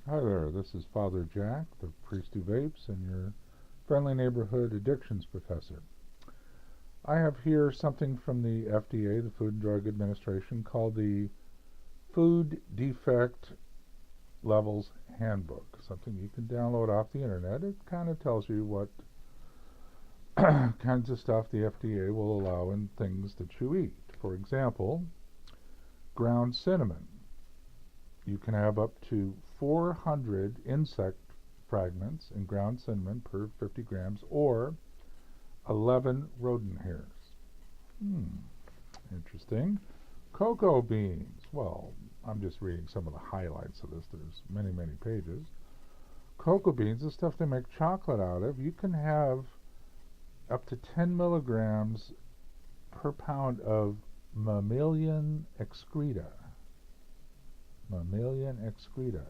Hi there, this is Father Jack, the priest who vapes, and your friendly neighborhood addictions professor. I have here something from the FDA, the Food and Drug Administration, called the Food Defect Levels Handbook, something you can download off the internet. It kind of tells you what kinds of stuff the FDA will allow in things that you eat. For example, ground cinnamon. You can have up to 400 insect fragments in ground cinnamon per 50 grams or 11 rodent hairs. Interesting. Cocoa beans. Well, I'm just reading some of the highlights of this. There's many, many pages. Cocoa beans, the stuff they make chocolate out of, you can have up to 10 milligrams per pound of mammalian excreta. Mammalian excreta.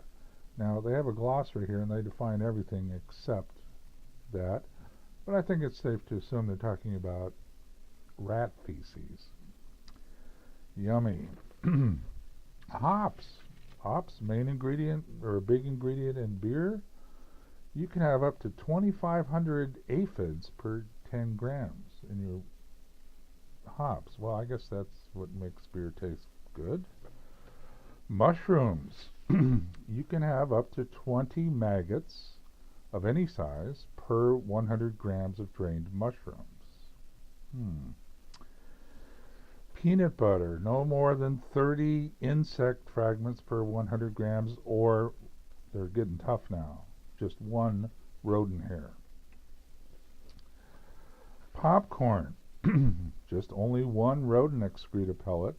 Now, they have a glossary here and they define everything except that, but I think it's safe to assume they're talking about rat feces. Yummy. Hops. Hops, main ingredient or a big ingredient in beer. You can have up to 2,500 aphids per 10 grams in your hops. Well, I guess that's what makes beer taste good. Mushrooms. You can have up to 20 maggots of any size per 100 grams of drained mushrooms. Peanut butter. No more than 30 insect fragments per 100 grams, or they're getting tough now, just one rodent hair. Popcorn. Just only one rodent excreta pellet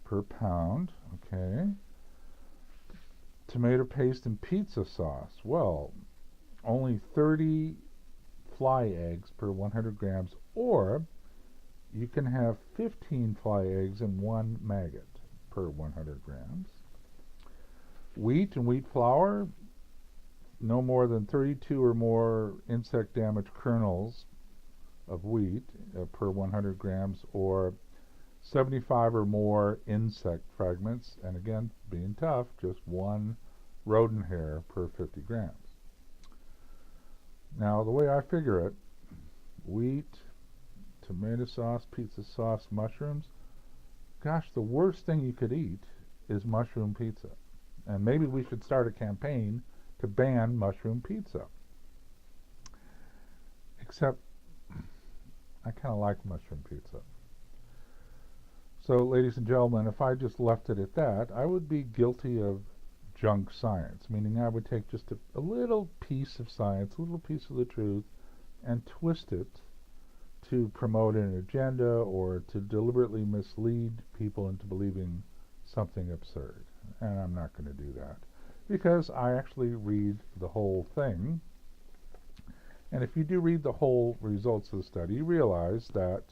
per pound. Okay. Tomato paste and pizza sauce. Well, only 30 fly eggs per 100 grams, or you can have 15 fly eggs and one maggot per 100 grams. Wheat and wheat flour, no more than 32 or more insect damaged kernels of wheat per 100 grams, or 75 or more insect fragments, and again, being tough, just one rodent hair per 50 grams. Now, the way I figure it, wheat, tomato sauce, pizza sauce, mushrooms, gosh, the worst thing you could eat is mushroom pizza. And maybe we should start a campaign to ban mushroom pizza. Except, I kind of like mushroom pizza. So, ladies and gentlemen, if I just left it at that, I would be guilty of junk science, meaning I would take just a little piece of science, a little piece of the truth, and twist it to promote an agenda or to deliberately mislead people into believing something absurd. And I'm not going to do that because I actually read the whole thing. And if you do read the whole results of the study, you realize that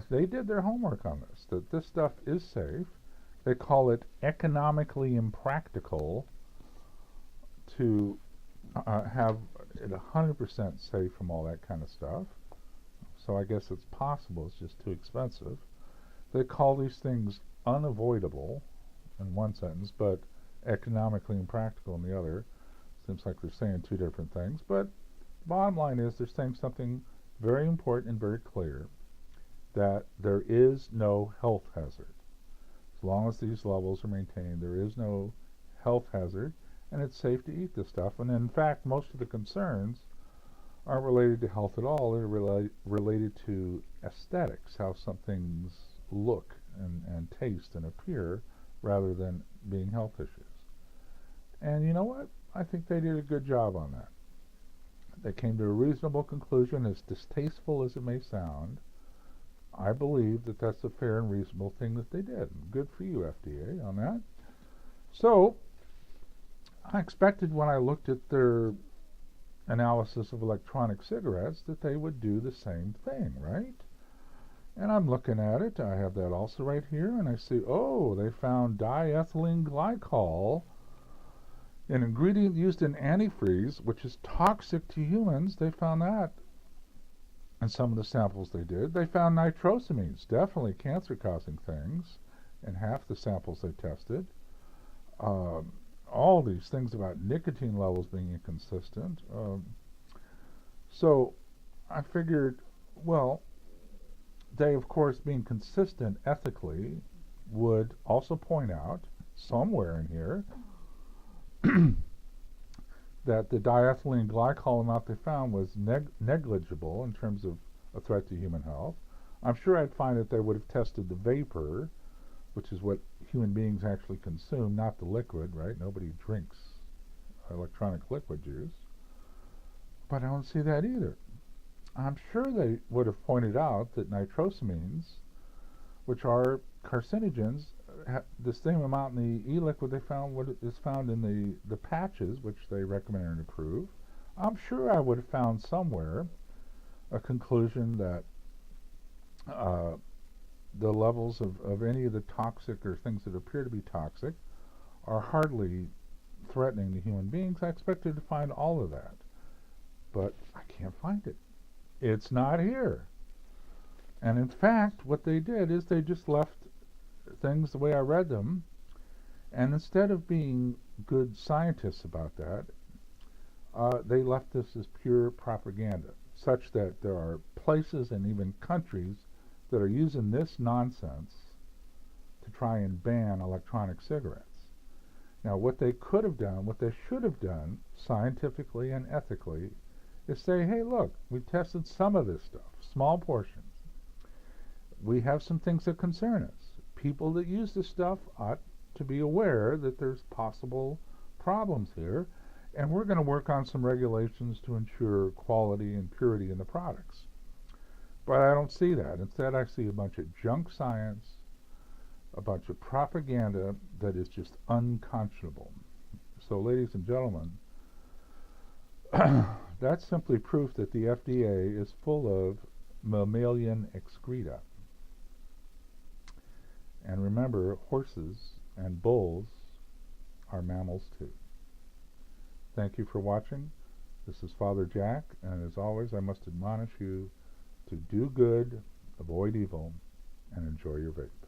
they did their homework on this, that this stuff is safe. They call it economically impractical to have it 100% safe from all that kind of stuff. So I guess it's possible, it's just too expensive. They call these things unavoidable in one sentence, but economically impractical in the other. Seems like they're saying two different things, but the bottom line is they're saying something very important and very clear, that there is no health hazard. As long as these levels are maintained, there is no health hazard, and it's safe to eat this stuff. And in fact, most of the concerns aren't related to health at all. They're related to aesthetics, how some things look and taste and appear, rather than being health issues. And you know what? I think they did a good job on that. They came to a reasonable conclusion, as distasteful as it may sound. I believe that that's a fair and reasonable thing that they did. Good for you, FDA, on that. So, I expected when I looked at their analysis of electronic cigarettes that they would do the same thing, right? And I'm looking at it. I have that also right here, and I see, oh, they found diethylene glycol, an ingredient used in antifreeze, which is toxic to humans. They found that in some of the samples they did. They found nitrosamines, definitely cancer-causing things, in half the samples they tested. Um, all these things about nicotine levels being inconsistent. So I figured, well, they, of course, being consistent ethically, would also point out somewhere in here that the diethylene glycol amount they found was negligible in terms of a threat to human health. I'm sure I'd find that they would have tested the vapor, which is what human beings actually consume, not the liquid, right? Nobody drinks electronic liquid juice. But I don't see that either. I'm sure they would have pointed out that nitrosamines, which are carcinogens, the same amount in the e-liquid they found what is found in the patches, which they recommend and approve. I'm sure I would have found somewhere a conclusion that uh, the levels of any of the toxic or things that appear to be toxic are hardly threatening to human beings. I expected to find all of that, but I can't find it. It's not here. And in fact, what they did is they just left things the way I read them, and instead of being good scientists about that, they left this as pure propaganda, such that there are places and even countries that are using this nonsense to try and ban electronic cigarettes. Now, what they could have done, what they should have done, scientifically and ethically, is say, hey, look, we tested some of this stuff, small portions. We have some things that concern us. People that use this stuff ought to be aware that there's possible problems here, and we're going to work on some regulations to ensure quality and purity in the products. But I don't see that. Instead, I see a bunch of junk science, a bunch of propaganda that is just unconscionable. So, ladies and gentlemen, that's simply proof that the FDA is full of mammalian excreta. And remember, horses and bulls are mammals too. Thank you for watching. This is Father Jack, and as always, I must admonish you to do good, avoid evil, and enjoy your vape.